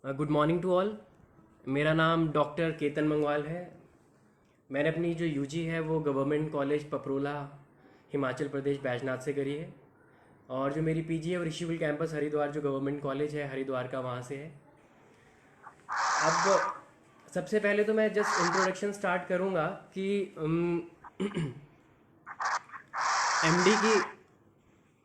Good morning to all. मेरा नाम doctor Ketan Mangwal है। मैंने अपनी जो यूजी है वो गवर्नमेंट कॉलेज पपरोला हिमाचल प्रदेश बैजनाथ से करी है, और जो मेरी पीजी है वो ऋषिकुल कैंपस हरिद्वार जो गवर्नमेंट कॉलेज है हरिद्वार का वहाँ से है। अब सबसे पहले तो मैं जस्ट इंट्रोडक्शन स्टार्ट करूँगा कि एमडी की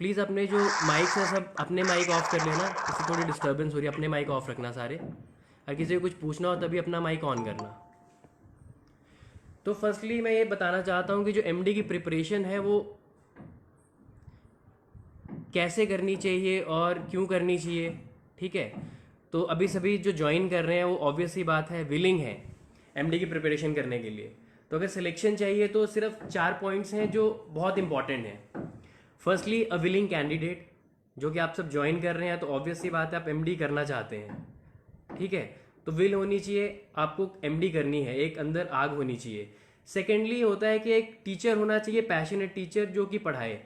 प्लीज़ अपने जो माइक्स हैं सब अपने माइक ऑफ कर लेना, इससे थोड़ी डिस्टर्बेंस हो रही है। अपने माइक ऑफ रखना सारे, अगर किसी को कुछ पूछना हो तभी अपना माइक ऑन करना। तो फर्स्टली मैं ये बताना चाहता हूँ कि जो एमडी की प्रिपरेशन है वो कैसे करनी चाहिए और क्यों करनी चाहिए। ठीक है, तो अभी सभी जो ज्वाइन कर रहे हैं वो ऑब्वियस ही बात है विलिंग है एमडी की प्रिपरेशन करने के लिए। तो अगर सिलेक्शन चाहिए तो सिर्फ 4 पॉइंट्स हैं जो बहुत इंपॉर्टेंट हैं। फर्स्टली अ विलिंग कैंडिडेट, जो कि आप सब ज्वाइन कर रहे हैं तो ऑब्वियस सी बात है आप एमडी करना चाहते हैं। ठीक है, तो विल होनी चाहिए, आपको एमडी करनी है, एक अंदर आग होनी चाहिए। सेकेंडली होता है कि एक टीचर होना चाहिए, पैशनेट टीचर जो कि पढ़ाए।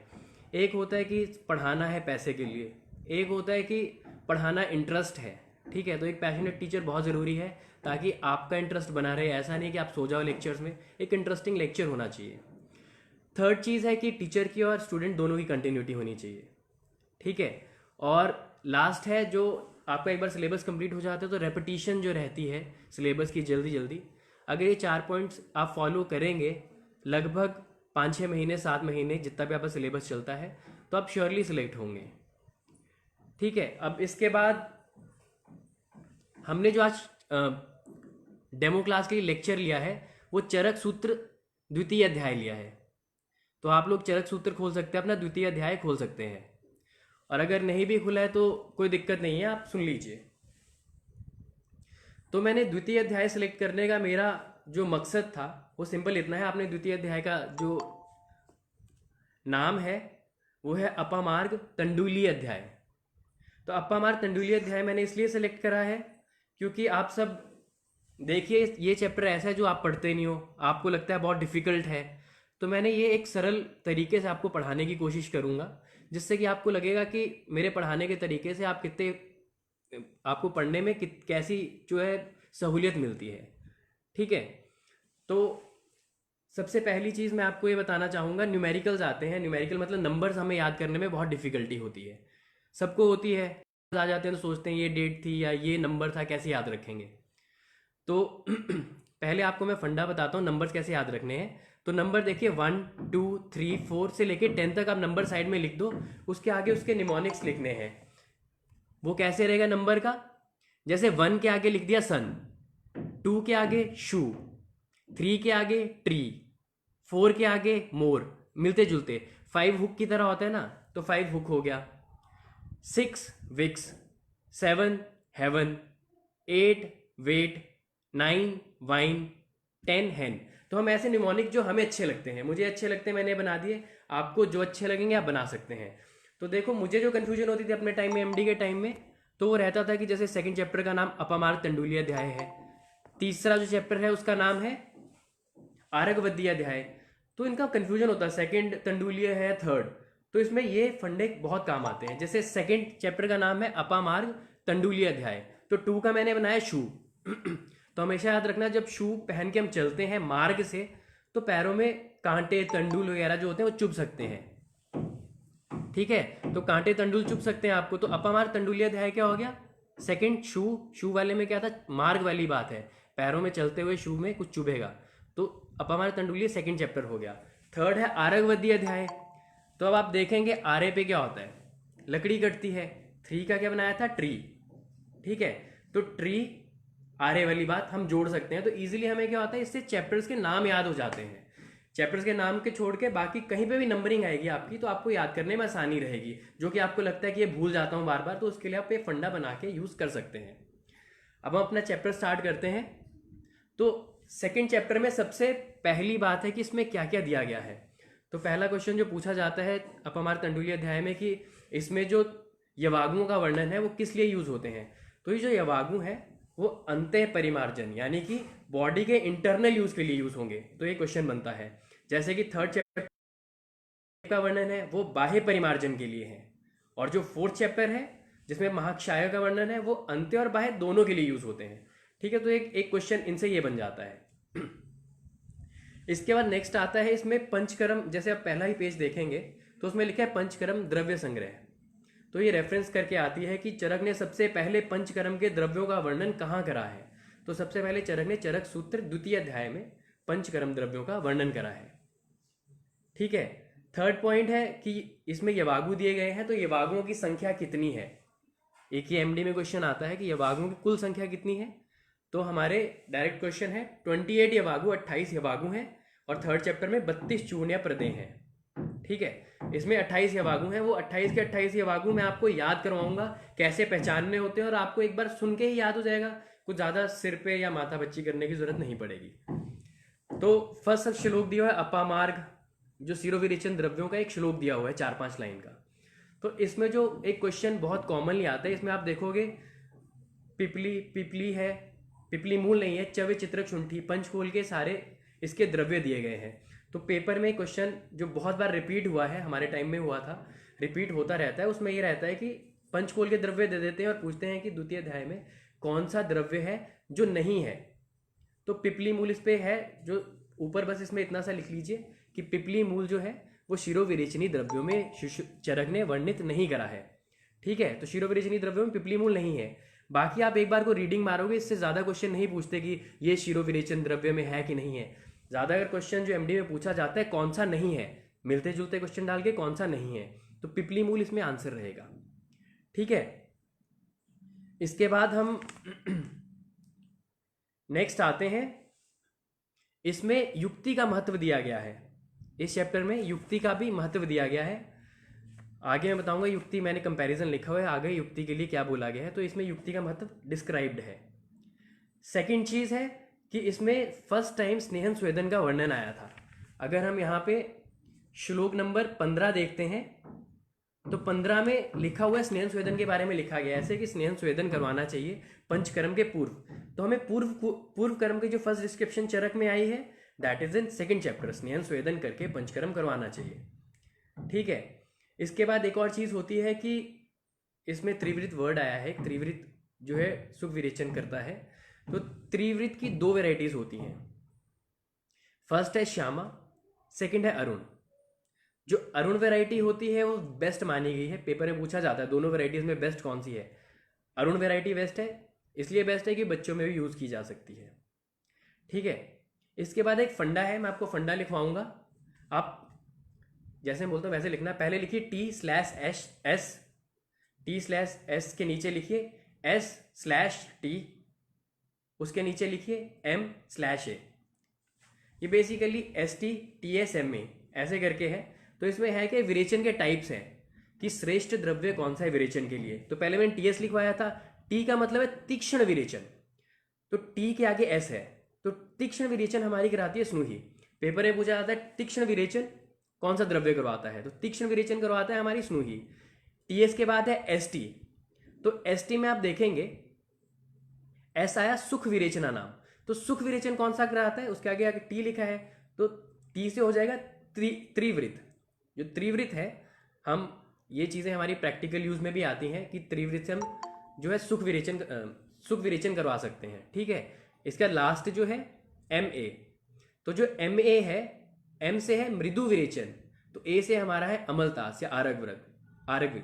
एक होता है कि पढ़ाना है पैसे के लिए, एक होता है कि पढ़ाना इंटरेस्ट है। ठीक है, तो एक पैशनेट टीचर बहुत ज़रूरी है ताकि आपका इंटरेस्ट बना रहे। ऐसा नहीं कि आप सो जाओ लेक्चर्स में, एक इंटरेस्टिंग लेक्चर होना चाहिए। थर्ड चीज़ है कि टीचर की और स्टूडेंट दोनों की कंटिन्यूटी होनी चाहिए। ठीक है, और लास्ट है जो आपका एक बार सिलेबस कंप्लीट हो जाता है तो रेपिटेशन जो रहती है सिलेबस की जल्दी जल्दी, अगर ये 4 पॉइंट्स आप फॉलो करेंगे लगभग 5-6 महीने 7 महीने जितना भी आपका सिलेबस चलता है तो आप श्योरली सिलेक्ट होंगे। ठीक है, अब इसके बाद हमने जो आज डेमो क्लास के लिए लेक्चर लिया है वो चरक सूत्र द्वितीय अध्याय लिया है। तो आप लोग चरक सूत्र खोल सकते हैं, अपना द्वितीय अध्याय खोल सकते हैं, और अगर नहीं भी खुला है तो कोई दिक्कत नहीं है, आप सुन लीजिए। तो मैंने द्वितीय अध्याय सेलेक्ट करने का मेरा जो मकसद था वो सिंपल इतना है। आपने द्वितीय अध्याय का जो नाम है वो है अपामार्ग तंडुलीय अध्याय। तो अपामार्ग तंडुलीय अध्याय मैंने इसलिए सेलेक्ट करा है क्योंकि आप सब देखिए ये चैप्टर ऐसा है जो आप पढ़ते नहीं हो, आपको लगता है बहुत डिफिकल्ट है, तो मैंने ये एक सरल तरीके से आपको पढ़ाने की कोशिश करूँगा जिससे कि आपको लगेगा कि मेरे पढ़ाने के तरीके से आप कितने आपको पढ़ने में कैसी जो है सहूलियत मिलती है। ठीक है, तो सबसे पहली चीज़ मैं आपको ये बताना चाहूँगा, न्यूमेरिकल्स आते हैं। न्यूमेरिकल मतलब नंबर्स हमें याद करने में बहुत डिफिकल्टी होती है, सबको होती है। आ जाते हैं तो सोचते हैं ये डेट थी या ये नंबर था, कैसे याद रखेंगे। तो पहले आपको मैं फंडा बताता हूँ नंबर्स कैसे याद रखने हैं। तो नंबर देखिए 1 2 3 4 से लेके 10 तक आप नंबर साइड में लिख दो, उसके आगे उसके निमोनिक्स लिखने हैं। वो कैसे रहेगा नंबर का, जैसे 1 के आगे लिख दिया सन, 2 के आगे शू, 3 के आगे ट्री, 4 के आगे मोर, मिलते जुलते। 5 हुक की तरह होता है ना, तो 5 हुक हो गया। 6 विक्स, 7 हेवन, 8 वेट, 9 वाइन, 10 हैन। तो हम ऐसे निमोनिक जो हमें अच्छे लगते हैं, मुझे अच्छे लगते हैं मैंने बना दिए, आपको जो अच्छे लगेंगे आप बना सकते हैं। तो देखो मुझे जो कन्फ्यूजन होती थी अपने टाइम में एमडी के टाइम में, तो वो रहता था कि जैसे सेकंड चैप्टर का नाम अपामार्ग तंडुलीय अध्याय है, तीसरा जो चैप्टर है उसका नाम है आरगवद्दीय अध्याय। तो इनका कन्फ्यूजन होता है, सेकंड तंडुलीय है थर्ड, तो इसमें ये फंडे बहुत काम आते हैं। जैसे सेकंड चैप्टर का नाम है अपामार्ग तंडुलीय अध्याय, तो 2 का मैंने बनाया शू। तो हमेशा याद रखना जब शू पहन के हम चलते हैं मार्ग से तो पैरों में कांटे तंडुल वगैरह जो होते हैं वो चुभ सकते हैं। ठीक है, तो कांटे तंडुल चुभ सकते हैं आपको, तो अपामार्ग तंडुलीय अध्याय क्या हो गया, सेकंड शू। शू वाले में क्या था, मार्ग वाली बात है, पैरों में चलते हुए शू में कुछ चुभेगा, तो अपामार्ग तंडुलीय सेकंड चैप्टर हो गया। थर्ड है आरगवद्दीय अध्याय। तो अब आप देखेंगे आरे पे क्या होता है, लकड़ी कटती है। 3 का क्या बनाया था, ट्री। ठीक है, तो ट्री आरे वाली बात हम जोड़ सकते हैं, तो इजीली हमें क्या होता है, इससे चैप्टर्स के नाम याद हो जाते हैं। चैप्टर्स के नाम के छोड़ के बाकी कहीं पे भी नंबरिंग आएगी आपकी तो आपको याद करने में आसानी रहेगी। जो कि आपको लगता है कि ये भूल जाता हूँ बार बार, तो उसके लिए आप ये फंडा बना के यूज कर सकते हैं। अब हम अपना चैप्टर स्टार्ट करते हैं। तो सेकेंड चैप्टर में सबसे पहली बात है कि इसमें क्या क्या दिया गया है। तो पहला क्वेश्चन जो पूछा जाता है अपामार्ग तंडुलीय अध्याय में कि इसमें जो यवागुओं का वर्णन है वो किस लिए यूज होते हैं। तो ये जो यवागु है वो अंतः परिमार्जन यानी कि बॉडी के इंटरनल यूज के लिए यूज होंगे, तो ये क्वेश्चन बनता है। जैसे कि थर्ड चैप्टर का वर्णन है वो बाह्य परिमार्जन के लिए है, और जो फोर्थ चैप्टर है जिसमें महाक्षाय का वर्णन है वो अंत्य और बाह्य दोनों के लिए यूज होते हैं। ठीक है, तो एक एक क्वेश्चन इनसे ये बन जाता है। इसके बाद नेक्स्ट आता है इसमें पंचकर्म, जैसे आप पहला ही पेज देखेंगे तो उसमें लिखा है पंचकर्म द्रव्य संग्रह। तो ये रेफरेंस करके आती है कि चरक ने सबसे पहले पंचकर्म के द्रव्यों का वर्णन कहाँ करा है। तो सबसे पहले चरक ने चरक सूत्र द्वितीय अध्याय में पंचकर्म द्रव्यों का वर्णन करा है। ठीक है, थर्ड पॉइंट है कि इसमें यवागु दिए गए हैं, तो यवागुओं की संख्या कितनी है। एक ही एमडी में क्वेश्चन आता है कि यवागुओं की कुल संख्या कितनी है। तो हमारे डायरेक्ट क्वेश्चन है 28 यवागु, 28 यवागु हैं, और थर्ड चैप्टर में 32 चूर्णिया प्रदेय हैं। ठीक है, इसमें 28 यवागु हैं, वो 28 के 28 यवागु मैं आपको याद करवाऊंगा कैसे पहचानने होते हैं, और आपको एक बार सुन के ही याद हो जाएगा, कुछ ज़्यादा सिर पे या माथा बच्ची करने की जरूरत नहीं पड़ेगी। तो फर्स्ट श्लोक दिया हुआ है अपामार्ग, जो शिरोविरेचन द्रव्यों का एक श्लोक दिया हुआ है 4-5 लाइन का। तो इसमें जो एक क्वेश्चन बहुत कॉमनली आता है, इसमें आप देखोगे पिपली, पिपली है, पिपली मूल नहीं है, चवे चित्रक शुंठी, पंचकोल के सारे इसके द्रव्य दिए गए हैं। तो पेपर में क्वेश्चन जो बहुत बार रिपीट हुआ है, हमारे टाइम में हुआ था, रिपीट होता रहता है, उसमें ये रहता है कि पंचकोल के द्रव्य दे देते हैं और पूछते हैं कि द्वितीय अध्याय में कौन सा द्रव्य है जो नहीं है। तो पिपली मूल इस पे है, जो ऊपर बस इसमें इतना सा लिख लीजिए कि पिपली मूल जो है वो शिरोविरेचनी द्रव्यों में चरक ने वर्णित नहीं करा है। ठीक है, तो शिरोविरेचनी द्रव्यों में पिपली मूल नहीं है। बाकी आप एक बार को रीडिंग मारोगे, इससे ज़्यादा क्वेश्चन नहीं पूछते कि ये शिरोविरेचन द्रव्य में है कि नहीं है। ज़्यादा अगर क्वेश्चन जो एमडी में पूछा जाता है कौन सा नहीं है, मिलते जुलते क्वेश्चन डाल के कौन सा नहीं है, तो पिपली मूल इसमें आंसर रहेगा। ठीक है, इसके बाद हम नेक्स्ट आते हैं, इसमें युक्ति का महत्व दिया गया है। इस चैप्टर में युक्ति का भी महत्व दिया गया है। आगे मैं बताऊंगा युक्ति, मैंने कंपैरिजन लिखा हुआ है आगे युक्ति के लिए क्या बोला गया है। तो इसमें युक्ति का महत्व डिस्क्राइब्ड है। सेकंड चीज है कि इसमें फर्स्ट टाइम स्नेहन स्वेदन का वर्णन आया था। अगर हम यहाँ पे श्लोक नंबर 15 देखते हैं तो 15 में लिखा हुआ है स्नेहन स्वेदन के बारे में लिखा गया है ऐसे कि स्नेहन स्वेदन करवाना चाहिए पंचकर्म के पूर्व। तो हमें पूर्व कर्म की जो फर्स्ट डिस्क्रिप्शन चरक में आई है that is in second chapter, स्नेहन स्वेदन करके पंचकर्म करवाना चाहिए। ठीक है, इसके बाद एक और चीज होती है कि इसमें त्रिवृत वर्ड आया है। त्रिवृत जो है सुख विरेचन करता है। तो त्रिवृत की 2 वेराइटीज होती हैं। फर्स्ट है श्यामा, सेकंड है अरुण। जो अरुण वैरायटी होती है वो बेस्ट मानी गई है, पेपर में पूछा जाता है दोनों वेराइटीज में बेस्ट कौन सी है। अरुण वैरायटी बेस्ट है, इसलिए बेस्ट है कि बच्चों में भी यूज की जा सकती है। ठीक है, इसके बाद एक फंडा है, मैं आपको फंडा लिखवाऊंगा। आप जैसे मैं बोलता हूँ वैसे लिखना। पहले लिखिए T/S, T/S के नीचे लिखिए S/T, उसके नीचे लिखिए M/A। ये बेसिकली STTSMA ऐसे करके है। तो इसमें है कि विरेचन के टाइप्स हैं कि श्रेष्ठ द्रव्य कौन सा है विरेचन के लिए। तो पहले मैंने TS लिखवाया था। T का मतलब है तीक्ष्ण विरेचन, तो T के आगे S है। तो तीक्ष्ण विरेचन हमारी कराती है स्नूही। पेपर में पूछा जाता है तीक्ष्ण विरेचन कौन सा द्रव्य करवाता है, तो तीक्ष्ण विरेचन करवाता है हमारी स्नूही। TS के बाद है ST। तो ST में आप देखेंगे S आया सुख विरेचना नाम। तो सुख विरेचन कौन सा कराता है, उसके आगे आगे T लिखा है, तो T से हो जाएगा त्रिवृत। जो त्रिवृत है, हम ये चीजें हमारी प्रैक्टिकल यूज में भी आती हैं कि त्रिवृत से हम जो है सुख विरेचन करवा सकते हैं। ठीक है, इसका लास्ट जो है MA। तो जो MA है, M से है मृदु विरेचन, तो A से हमारा है अमलतास या आरग।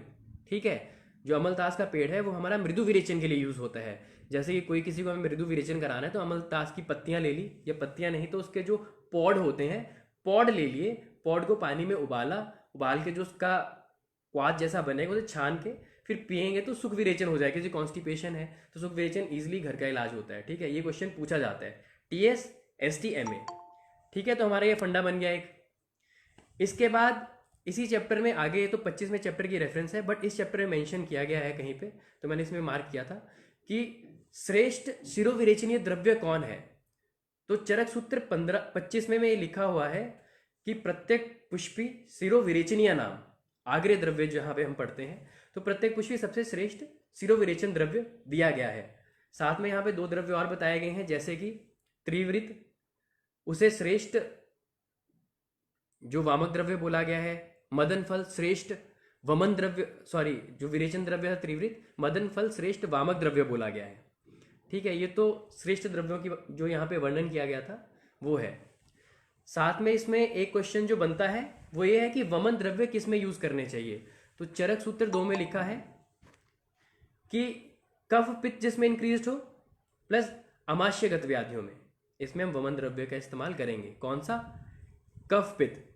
ठीक है, जो अमलतास का पेड़ है वो हमारा मृदु विरेचन के लिए यूज होता है। जैसे कि कोई किसी को हमें मृदु विरेचन कराना है तो अमलतास की पत्तियां ले ली, या पत्तियां नहीं तो उसके जो पॉड होते हैं, पॉड ले लिए, पॉड को पानी में उबाल के जो उसका क्वाथ जैसा बनेगा उसे छान के फिर पिएंगे तो सुख विरेचन हो जाएगा। किसी कॉन्स्टिपेशन है तो सुख विरेचन इजिली घर का इलाज होता है। ठीक है, ये क्वेश्चन पूछा जाता है TS ST MA। ठीक है, तो हमारा ये फंडा बन गया एक। इसके बाद इसी चैप्टर में आगे, तो 25वें चैप्टर की रेफरेंस है, बट इस चैप्टर में मेंशन किया गया है कहीं पे, तो मैंने इसमें मार्क किया था कि श्रेष्ठ शिरोविरेचनीय द्रव्य कौन है। तो चरक सूत्र 25 में लिखा हुआ है कि प्रत्येक पुष्पी शिरोविरेचनीय नाम, आग्रह द्रव्य जहां पे हम पढ़ते हैं, तो प्रत्येक पुष्पी सबसे श्रेष्ठ शिरोविरेचन द्रव्य दिया गया है। साथ में यहाँ पे 2 द्रव्य और बताए गए हैं, जैसे कि त्रिवृत, उसे श्रेष्ठ जो वामक द्रव्य बोला गया है। मदन फल श्रेष्ठ वमन द्रव्य, सॉरी, जो विरेचन द्रव्य है त्रिवृत, मदन फल श्रेष्ठ वामक द्रव्य बोला गया है। ठीक है, ये तो श्रेष्ठ द्रव्यों की जो यहाँ पे वर्णन किया गया था वो है। साथ में इसमें एक क्वेश्चन जो बनता है वो ये है कि वमन द्रव्य किस में यूज करने चाहिए। तो चरक सूत्र 2 में लिखा है कि कफ पित्त जिसमें इंक्रीज हो प्लस अमाशयगत व्याधियों में, इसमें हम वमन द्रव्य का इस्तेमाल करेंगे। कौन सा? कफ पित्त।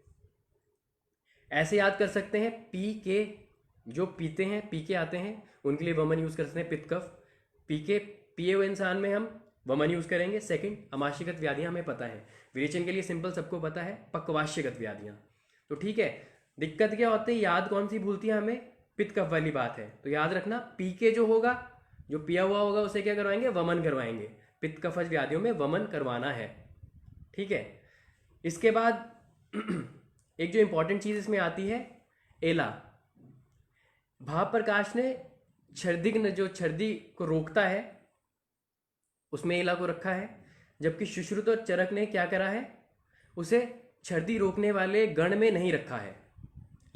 ऐसे याद कर सकते हैं, पी के, जो पीते हैं, पी के आते हैं, उनके लिए वमन यूज कर सकते हैं पित्त कफ। पी के पिए हुए इंसान में हम वमन यूज करेंगे। सेकंड, अमाशयगत व्याधियां हमें पता है। विरेचन के लिए सिंपल सबको पता है, पक्वाश्यगत व्याधियां। तो ठीक है, दिक्कत क्या होती है, याद कौन सी भूलती है हमें? पित्त कफ वाली बात है। तो याद रखना, पी के जो होगा, जो पिया हुआ होगा, उसे क्या करवाएंगे? वमन करवाएंगे। पित्त कफ व्याधियों में वमन करवाना है। ठीक है, इसके बाद एक जो इंपॉर्टेंट चीज इसमें आती है, एला। भाव प्रकाश ने छर्दिग्न, जो छर्दी को रोकता है, उसमें एला को रखा है, जबकि सुश्रुत और चरक ने क्या करा है? उसे छर्दी रोकने वाले गण में नहीं रखा है।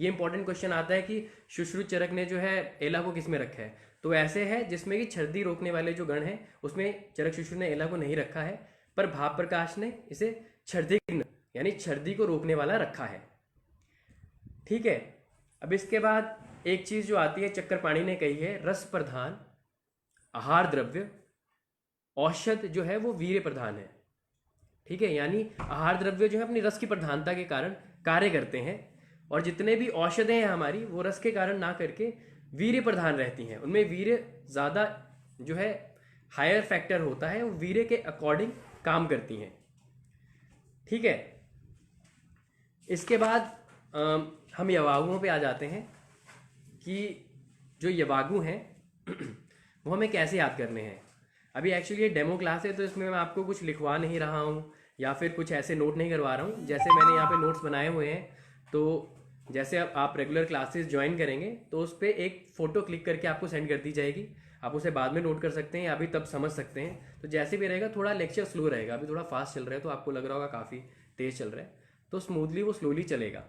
ये इंपॉर्टेंट क्वेश्चन आता है कि सुश्रुत चरक ने जो है एला को किस में रखा है। तो ऐसे है जिसमें कि छर्दी रोकने वाले जो गण हैं उसमें चरक सुश्रुत ने एला को नहीं रखा है, पर भाव प्रकाश ने इसे छर्दिग्न यानी छर्दी को रोकने वाला रखा है। ठीक है, अब इसके बाद एक चीज जो आती है, चक्रपाणी ने कही है, रस प्रधान आहार द्रव्य औषध जो है वो वीर्य प्रधान है। ठीक है, यानी आहार द्रव्य जो है अपनी रस की प्रधानता के कारण कार्य करते हैं, और जितने भी औषधें हैं हमारी वो रस के कारण ना करके वीर्य प्रधान रहती हैं। उनमें वीर्य ज़्यादा जो है हायर फैक्टर होता है, वो वीर्य के अकॉर्डिंग काम करती हैं। ठीक है, इसके बाद हम यवागुओं पे आ जाते हैं कि जो यवागु हैं वो हमें कैसे याद करने हैं। अभी एक्चुअली ये डेमो क्लास है, तो इसमें मैं आपको कुछ लिखवा नहीं रहा हूँ या फिर कुछ ऐसे नोट नहीं करवा रहा हूँ। जैसे मैंने यहाँ पे नोट्स बनाए हुए हैं, तो जैसे अब आप रेगुलर क्लासेस ज्वाइन करेंगे तो उस पर एक फ़ोटो क्लिक करके आपको सेंड कर दी जाएगी। आप उसे बाद में नोट कर सकते हैं या अभी तब समझ सकते हैं। तो जैसे भी रहेगा, थोड़ा लेक्चर स्लो रहेगा, अभी थोड़ा फास्ट चल रहा है तो आपको लग रहा होगा काफ़ी तेज़ चल रहा है, तो स्मूथली वो स्लोली चलेगा।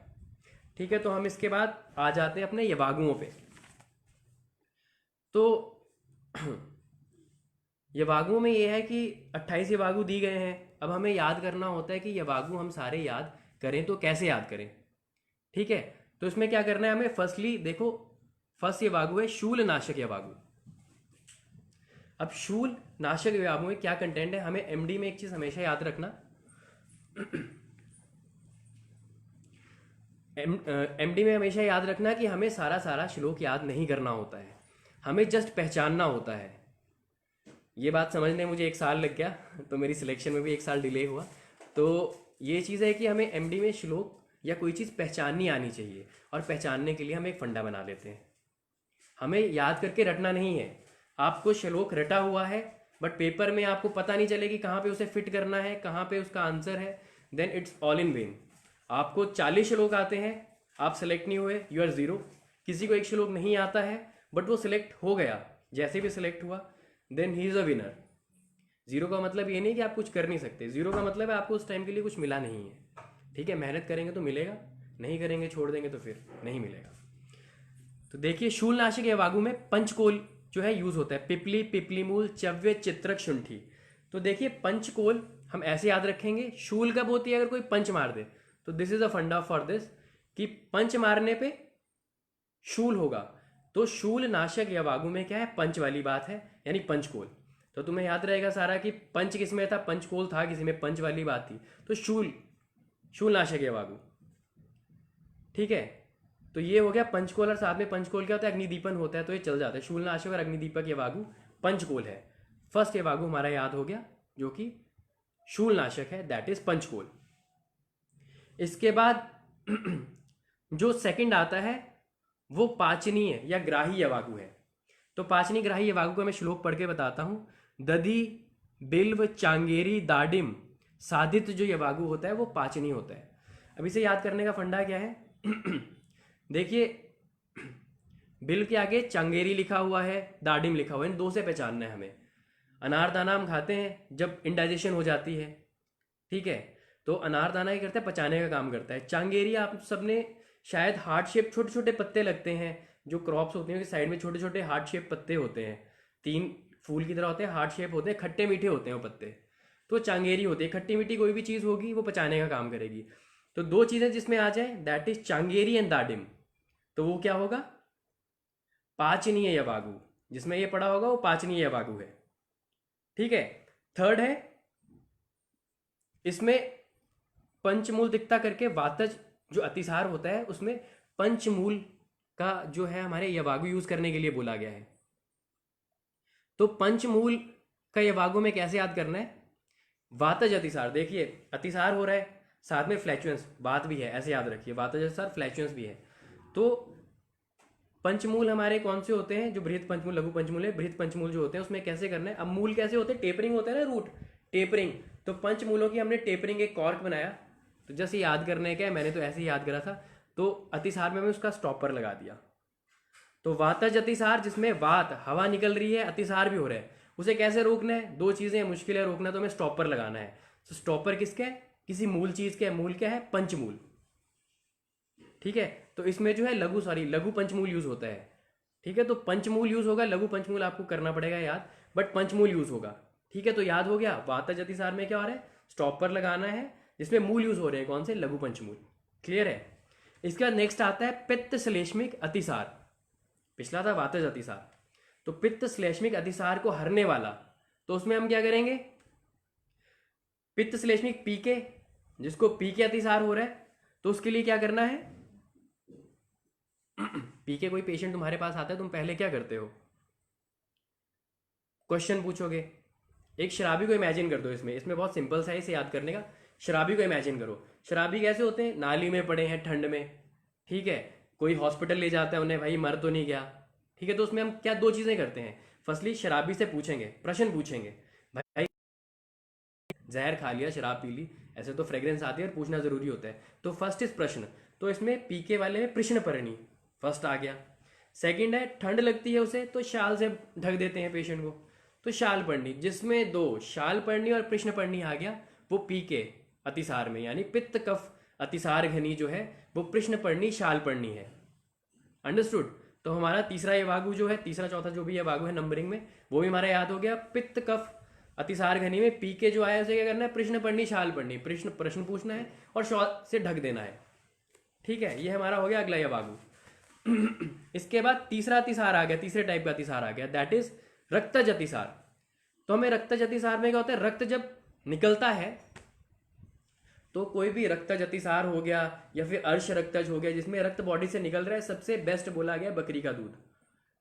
ठीक है, तो हम इसके बाद आ जाते हैं अपने यवागुओं पे। तो यवागुओं में ये है कि 28 यवागु दी गए हैं। अब हमें याद करना होता है कि यवागु हम सारे याद करें तो कैसे याद करें। ठीक है, तो इसमें क्या करना है हमें? फर्स्टली देखो, फर्स्ट यवागु है शूल नाशक यवागु। अब शूल नाशक यवागु में क्या कंटेंट है, हमें एमडी में एक चीज हमेशा याद रखना, एमडी में हमेशा याद रखना कि हमें सारा सारा श्लोक याद नहीं करना होता है, हमें जस्ट पहचानना होता है। ये बात समझने मुझे 1 साल लग गया, तो मेरी सिलेक्शन में भी 1 साल डिले हुआ। तो ये चीज़ है कि हमें एमडी में श्लोक या कोई चीज़ पहचाननी आनी चाहिए, और पहचानने के लिए हम एक फंडा बना लेते हैं। हमें याद करके रटना नहीं है। आपको श्लोक रटा हुआ है बट पेपर में आपको पता नहीं चलेगी कहाँ पे उसे फिट करना है, कहाँ पे उसका आंसर है, then it's all in vain. आपको 40 श्लोक आते हैं, आप सेलेक्ट नहीं हुए, यू आर जीरो। किसी को एक श्लोक नहीं आता है बट वो सिलेक्ट हो गया, जैसे भी सिलेक्ट हुआ, then he is a winner. Zero का मतलब ये नहीं कि आप कुछ कर नहीं सकते, जीरो का मतलब है आपको उस टाइम के लिए कुछ मिला नहीं है। ठीक है, मेहनत करेंगे तो मिलेगा, नहीं करेंगे छोड़ देंगे तो फिर नहीं मिलेगा। तो देखिए, शूलनाशक यवागु में पंचकोल जो है यूज होता है, पिपली, पिपलीमूल, चव्य, चित्रक, शुंठी। तो देखिए, पंचकोल हम ऐसे याद रखेंगे, शूल कब होती है? अगर कोई पंच मार दे, तो दिस इज अ फंडा फॉर दिस कि पंच मारने पे शूल होगा। तो शूल नाशक यवागु में क्या है? पंच वाली बात है, यानी पंचकोल। तो तुम्हें याद रहेगा सारा कि पंच किस में था, पंचकोल था किसी में, पंच वाली बात थी। तो शूल नाशक यवागु। ठीक है, तो ये हो गया पंचकोल, और साथ में पंचकोल क्या होता है? अग्निदीपन होता है, तो ये चल जाता है। शूलनाशक और अग्निदीपक यवागु पंचकोल है। फर्स्ट यवागु हमारा याद हो गया जो कि शूलनाशक है, दैट इज पंचकोल। इसके बाद जो सेकंड आता है वो पाचनीय या ग्राही यवागु है। तो पाचनी ग्राही यवागु को मैं श्लोक पढ़ के बताता हूं। दधि, बिल्व, चांगेरी, दाडिम, साधित जो यवागु होता है वो पाचनी होता है। अब इसे याद करने का फंडा क्या है? देखिए, बिल्व के आगे चांगेरी लिखा हुआ है, दाडिम लिखा हुआ है, इन दो से पहचानना है हमें। अनारदाना हम खाते हैं जब इंडाइजेशन हो जाती है, ठीक है, तो अनारदाना क्या करता है? पचाने का काम करता है। चांगेरी आप सबने शायद हार्ट शेप छोटे छोटे पत्ते लगते हैं, जो क्रॉप्स होते हैं उसके साइड में छोटे छोटे हार्ट शेप पत्ते होते हैं, 3 फूल की तरह होते हैं, हार्ट शेप होते हैं, खट्टे मीठे होते हैं वो पत्ते। तो चांगेरी होती है, खट्टी मीठी कोई भी चीज़ होगी वो पचाने का काम करेगी। तो 2 चीज़ें जिसमें आ जाए, दैट इज चांगेरी एंड दाडिम। तो वो क्या होगा? पाचनीय यवागु। जिसमें ये पड़ा होगा वो पाचनीय यवागु है। ठीक है। थर्ड है, इसमें पंचमूल दिक्ता करके वातज जो अतिसार होता है उसमें पंचमूल का जो है हमारे यवागु यूज करने के लिए बोला गया है। तो पंचमूल का यवागु में कैसे याद करना है? वातज अतिसार, देखिए अतिसार हो रहा है, साथ में फ्लैचुएंस बात भी है, ऐसे याद रखिए, वातज अतिसार फ्लैचुएंस भी है। तो पंचमूल हमारे कौन से होते हैं? जो बृहत पंचमूल, लघु पंचमूल है, बृहत पंचमूल जो होते हैं उसमें कैसे करना है? अब मूल कैसे होते हैं? टेपरिंग होता है ना, रूट टेपरिंग। तो पंचमूलों की हमने टेपरिंग एक कॉर्क बनाया। तो जैसे याद करने का है, मैंने तो ऐसे ही याद करा था। तो अतिसार में मैं उसका स्टॉपर लगा दिया। तो वातज अतिसार, जिसमें वात हवा निकल रही है, अतिसार भी हो रहा है, उसे कैसे रोकना है? 2 चीजें मुश्किल है रोकना, तो हमें स्टॉपर लगाना है। तो स्टॉपर किसका है? किसी मूल चीज का है। मूल क्या है? पंचमूल। ठीक है। तो इसमें जो है लघु पंचमूल यूज होता है। ठीक है। तो पंचमूल यूज होगा, लघु पंचमूल आपको करना पड़ेगा याद, बट पंचमूल यूज होगा। ठीक है। तो याद हो गया, वातज अतिसार में क्या हो रहा है? स्टॉपर लगाना है, जिसमें मूल यूज हो रहे हैं कौन से? लघु पंचमूल। क्लियर है? इसके बाद नेक्स्ट आता है पित्त श्लेष्मिक अतिसार। पिछला था वातज अतिसार, तो पित्त श्लेष्मिक अतिसार को हरने वाला। तो उसमें हम क्या करेंगे? पित्त श्लेष्मिक पीके, जिसको पीके अतिसार हो रहा है, तो उसके लिए क्या करना है? पीके कोई पेशेंट तुम्हारे पास आता है, तुम पहले क्या करते हो? क्वेश्चन पूछोगे। एक शराबी को इमेजिन कर दो, इसमें बहुत सिंपल सा है इसे याद करने का। शराबी को इमेजिन करो। शराबी कैसे होते हैं? नाली में पड़े हैं ठंड में। ठीक है। कोई हॉस्पिटल ले जाता है उन्हें, भाई मर तो नहीं गया। ठीक है। तो उसमें हम क्या 2 चीजें करते हैं? फर्स्टली शराबी से पूछेंगे, प्रश्न पूछेंगे, भाई जहर खा लिया, शराब पी ली, ऐसे तो फ्रेग्रेंस आती है और पूछना जरूरी होता है। तो फर्स्ट इज प्रश्न। तो इसमें पीके वाले में प्रश्न परणी फर्स्ट आ गया। सेकंड है ठंड लगती है उसे, तो शाल से ढक देते हैं पेशेंट को, तो शाल पढ़नी, जिसमें 2 शाल पढ़नी और प्रश्न पढ़नी आ गया, वो पीके अतिसार में, यानी पित्त कफ अतिसार घनी जो है वो प्रश्न पढ़नी शाल पढ़नी है। अंडरस्टूड? तो हमारा तीसरा यवागु जो है, तीसरा चौथा जो भी यवागु है नंबरिंग में, वो भी हमारा याद हो गया। पित्त कफ अतिसार घनी में पीके जो आया उसे क्या करना है? प्रश्न पढ़नी शाल पढ़नी, प्रश्न पूछना है और शॉल से ढक देना है। ठीक है। ये हमारा हो गया अगला यवागु। इसके बाद तीसरा अतिसार आ गया, तीसरे टाइप का अतिसार आ गया, दैट इज रक्तज अतिसार। तो हमें रक्तज अतिसार में क्या होता है? रक्त जब निकलता है, तो कोई भी रक्तज अतिसार हो गया या फिर अर्श रक्तज हो गया, जिसमें रक्त बॉडी से निकल रहा है, सबसे बेस्ट बोला गया बकरी का दूध।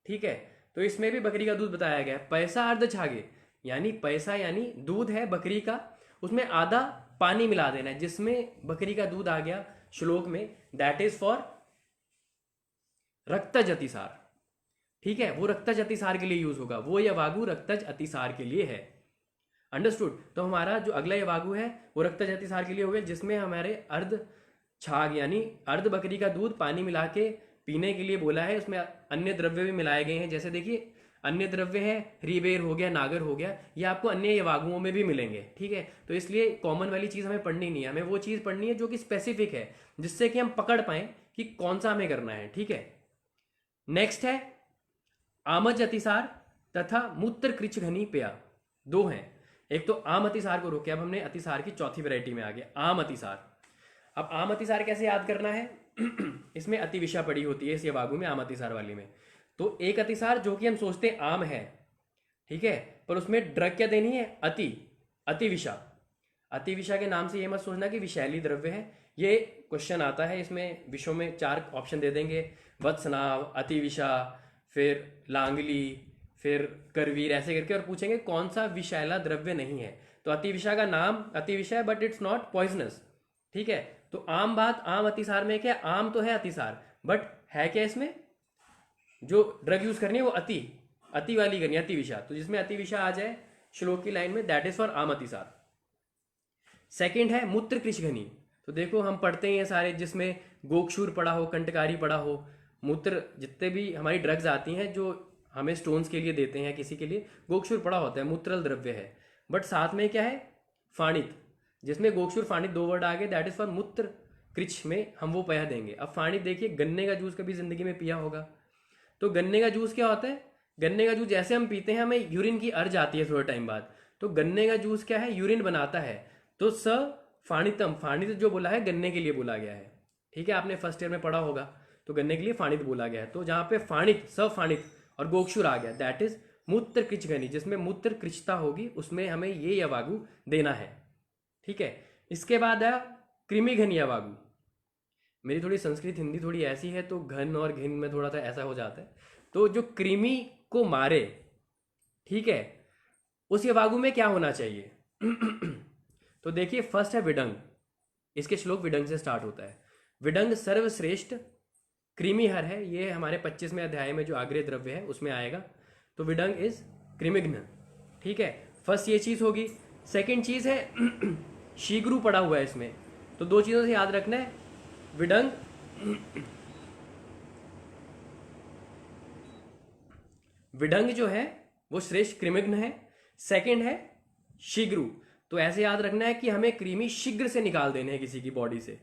ठीक है। तो इसमें भी बकरी का दूध बताया गया। पैसा अर्ध छागे, यानी पैसा यानी दूध है बकरी का, उसमें आधा पानी मिला देना है, जिसमें बकरी का दूध आ गया श्लोक में, दैट इज फॉर रक्तज अतिसार। ठीक है। वो रक्तज अतिसार के लिए यूज होगा, वो यवागु रक्तज अतिसार के लिए है। अंडरस्टूड? तो हमारा जो अगला यवागु है वो रक्तज अतिसार के लिए हो गया, जिसमें हमारे अर्ध छाग यानी अर्ध बकरी का दूध पानी मिला के पीने के लिए बोला है। उसमें अन्य द्रव्य भी मिलाए गए हैं, जैसे देखिए अन्य द्रव्य है, रीबेर हो गया, नागर हो गया, ये आपको अन्य यवागुओं में भी मिलेंगे। ठीक है। तो इसलिए कॉमन वाली चीज हमें पढ़नी नहीं है, हमें वो चीज पढ़नी है जो कि स्पेसिफिक है, जिससे कि हम पकड़ पाए कि कौन सा हमें करना है। ठीक है। नेक्स्ट है आमज अतिसार तथा मूत्र कृच घनी पेया। 2 हैं। एक तो आम अतिसार को रोके, अब हमने अतिसार की चौथी वैरायटी में आ गया आम अतिसार। अब आम अतिसार कैसे याद करना है? इसमें अतिविषा पड़ी होती है इस यवागु में, आम अतिसार वाली में। तो एक अतिसार जो कि हम सोचते हैं आम है, ठीक है, पर उसमें ड्रग क्या देनी है? अतिविषा। अतिविषा के नाम से ये मत सोचना कि विषैली द्रव्य है। ये क्वेश्चन आता है, इसमें विषयों में 4 ऑप्शन दे देंगे, वत्सनाव, अतिविषा, फिर लांगली, फिर करवीर, ऐसे करके, और पूछेंगे कौन सा विषैला द्रव्य नहीं है। तो अतिविषा का नाम अतिविषा है, बट इट्स नॉट पॉइजनस। ठीक है। तो आम बात, आम अतिसार में क्या? आम तो है अतिसार, बट है क्या इसमें? जो ड्रग यूज करनी है वो अति वाली करनी है, अतिविषा। तो जिसमें अतिविषा आ जाए श्लोक की लाइन में, दैट इज फॉर आम अतिसार। सेकंड है मूत्र कृशघनी। तो देखो हम पढ़ते हैं सारे, जिसमें गोक्षूर पढ़ा हो, कंटकारी पढ़ा हो, मूत्र, जितने भी हमारी ड्रग्स आती हैं जो हमें स्टोन्स के लिए देते हैं किसी के लिए, गोक्षूर पढ़ा होता है, मूत्रल द्रव्य है। बट साथ में क्या है? फाणित, जिसमें गोक्षूर फाणित 2 वर्ड आ गए, दैट इज फॉर मूत्र कृच में हम वो पया देंगे। अब फाणित देखिए, गन्ने का जूस कभी जिंदगी में पिया होगा, तो गन्ने का जूस क्या होता है, गन्ने का जूस जैसे हम पीते हैं हमें यूरिन की अर्ज आती है थोड़े टाइम बाद, तो गन्ने का जूस क्या है, यूरिन बनाता है। तो स फाणितम, फाणित जो बोला है गन्ने के लिए बोला गया है, ठीक है, आपने फर्स्ट ईयर में पढ़ा होगा, तो गन्ने के लिए फाणित बोला गया है। तो जहाँ पे फाणित, स फाणित और गोक्षुर आ गया, दैट इज मूत्र कृचघनी, जिसमें मूत्र कृचता होगी उसमें हमें ये यवागु देना है, ठीक है। इसके बाद आया कृमिघन यवागु। मेरी थोड़ी संस्कृत हिंदी थोड़ी ऐसी है तो घन और घिन में थोड़ा सा ऐसा हो जाता है। तो जो कृमि को मारे, ठीक है, उस यवागु में क्या होना चाहिए तो देखिए फर्स्ट है विडंग, इसके श्लोक विडंग से स्टार्ट होता है। विडंग सर्वश्रेष्ठ कृमिहर है, ये हमारे 25वें अध्याय में जो आग्रह द्रव्य है उसमें आएगा। तो विडंग इज कृमिघ्न, ठीक है, फर्स्ट ये चीज होगी। सेकंड चीज है शीघ्रु पड़ा हुआ है इसमें, तो दो चीजों से याद रखना है, विडंग विडंग जो है वो श्रेष्ठ कृमिघ्न है, सेकंड है शीघ्रु। तो ऐसे याद रखना है कि हमें कृमि शीघ्र से निकाल देने हैं किसी की बॉडी से,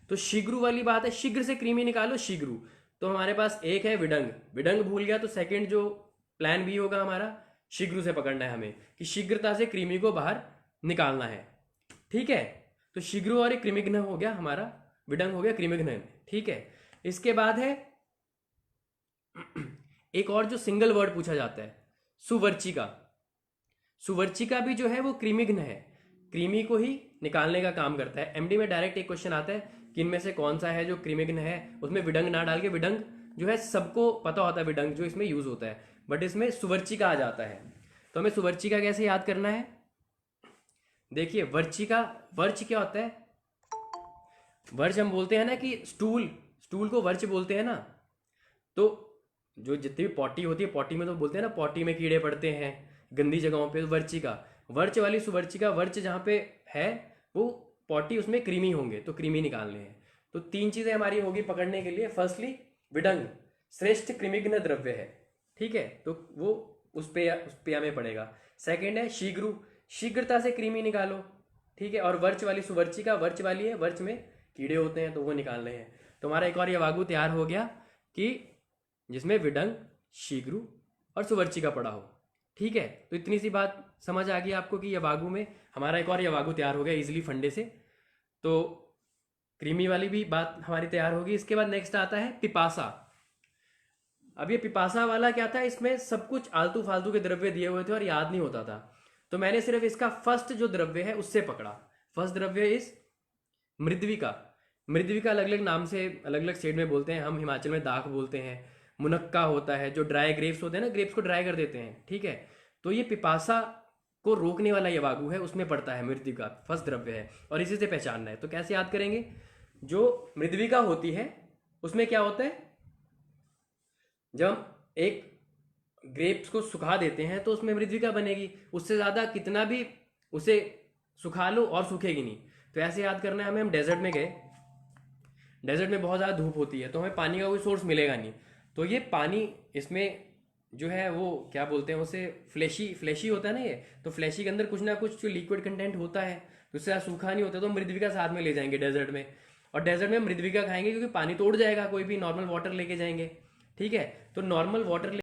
तो शीघ्रु वाली बात है, शीघ्र से कृमि निकालो, शीघ्रु। तो हमारे पास एक है विडंग, विडंग भूल गया तो सेकंड जो प्लान बी होगा हमारा, शीघ्रु से पकड़ना है हमें, कि शीघ्रता से कृमि को बाहर निकालना है, ठीक है। तो शीघ्रु और कृमिघ्न हो गया हमारा, विडंग हो गया कृमिघ्न, ठीक है। इसके बाद है एक और जो सिंगल वर्ड पूछा जाता है, सुवर्चिका। सुवर्चिका भी जो है वो कृमिघ्न है, कृमि को ही निकालने का काम करता है। एमडी में डायरेक्ट एक क्वेश्चन आता है कि इनमें से कौन सा है जो कृमिघ्न है, उसमें विडंग ना डाल के, विडंग जो है सबको पता होता है विडंग जो इसमें यूज होता है, बट इसमें सुवर्चिका आ जाता है। तो हमें सुवर्चिका कैसे याद करना है, देखिए वर्चिका, वर्च क्या होता है, वर्च हम बोलते हैं ना कि स्टूल, स्टूल को वर्च बोलते हैं ना। तो जो जितनी भी पॉटी होती है, पॉटी में तो बोलते हैं ना पॉटी में कीड़े पड़ते हैं गंदी जगहों पे, तो वर्चिका, वर्च वाली सुवर्चिका, वर्च जहाँ पे है वो पॉटी, उसमें कृमि होंगे, तो कृमि निकालने हैं। तो तीन चीजें हमारी होगी पकड़ने के लिए, फर्स्टली विडंग श्रेष्ठ कृमिघ्न द्रव्य है, ठीक है, तो वो उस पेय में पड़ेगा। सेकंड है शीघ्रु, शीघ्रता से कृमि निकालो, ठीक है। और वर्च वाली सुवर्चिका, वर्च वाली है, वर्च में कीड़े होते हैं तो वो निकालने हैं। तो हमारा एक और यवागु तैयार हो गया कि जिसमें विडंग, शीघ्रु और सुवर्चिका पड़ा हो, ठीक है। तो इतनी सी बात समझ आ गई आपको कि यवागु में हमारा एक और यवागु तैयार हो गया इजीली फंडे से। तो क्रीमी वाली भी बात हमारी तैयार होगी। इसके बाद नेक्स्ट आता है पिपासा। अब ये पिपासा वाला क्या था, इसमें सब कुछ आलतू फालतू के द्रव्य दिए हुए थे और याद नहीं होता था, तो मैंने सिर्फ इसका फर्स्ट जो द्रव्य है उससे पकड़ा। फर्स्ट द्रव्य इस मृद्विका। मृद्विका अलग अलग नाम से अलग अलग स्टेट में बोलते हैं, हम हिमाचल में दाख बोलते हैं। मुनक्का होता है, जो ड्राई ग्रेप्स होते हैं ना, ग्रेप्स को ड्राई कर देते हैं, ठीक है। तो ये पिपासा को रोकने वाला यवागु है, उसमें पड़ता है मृद्विका, फर्स्ट द्रव्य है, और इसी से पहचानना है। तो कैसे याद करेंगे, जो मृद्विका होती है उसमें क्या होता है, जब हम एक ग्रेप्स को सुखा देते हैं तो उसमें मृद्विका बनेगी, उससे ज्यादा कितना भी उसे सुखा लो और सूखेगी नहीं। तो ऐसे याद करना है हमें, हम डेजर्ट में गए, डेजर्ट में बहुत ज़्यादा धूप होती है तो हमें पानी का कोई सोर्स मिलेगा नहीं, तो ये पानी इसमें जो है वो क्या बोलते हैं उसे, फ्लैशी, फ्लैशी होता है ना ये, तो फ्लैशी के अंदर कुछ ना कुछ जो लिक्विड कंटेंट होता है तो उससे ज़्यादा सूखा नहीं होता, तो मृद्विका साथ में ले जाएंगे डेजर्ट में, और डेजर्ट में मृद्विका खाएंगे क्योंकि पानी तो उड़ जाएगा, कोई भी नॉर्मल वाटर लेके जाएंगे, ठीक है। तो नॉर्मल वाटर